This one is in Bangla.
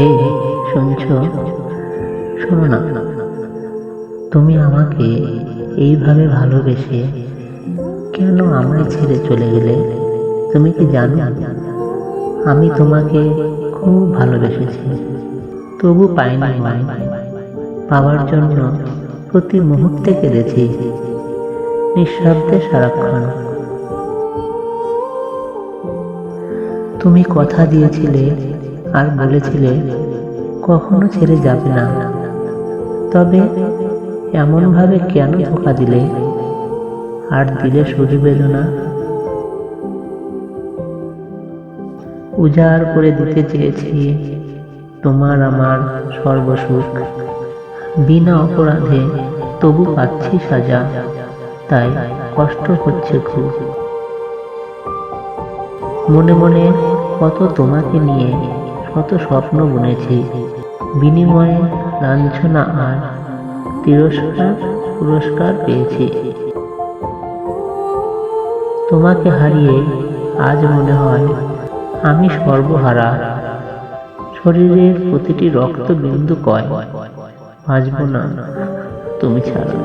এই শুনছো? শোনো না, তুমি আমাকে এইভাবে ভালোবেসে কেন আমায় ছেড়ে চলে গেলে? তুমি কি জানো আমি তোমাকে খুব ভালোবেসেছি, তবু পাইনি মন। পাওয়ার জন্য প্রতি মুহূর্তে কেঁদেছি, নিঃশব্দে সারাক্ষণ। তুমি কথা দিয়েছিলে আর বলেছিলে কখনো ছেড়ে যাবে না, তবে এমন ভাবে কেন ধোঁকা দিলে? আর দিলে শুধু বেদনা। উজাড় করে দিতে চেয়েছি তোমার আমার সর্বসুখ, বিনা অপরাধে তবু পাচ্ছি সাজা, তাই কষ্ট হচ্ছে খুব। মনে মনে কত তোমাকে নিয়ে শত স্বপ্ন বুনেছি, বিনিময়ে লাঞ্ছনা আর তিরস্কার পুরস্কার পেয়েছি। তোমাকে হারিয়ে আজ মনে হয় আমি সর্বহারা। শরীরের প্রতিটি রক্ত বিন্দু কয় বাঁচব না তুমি ছাড়া।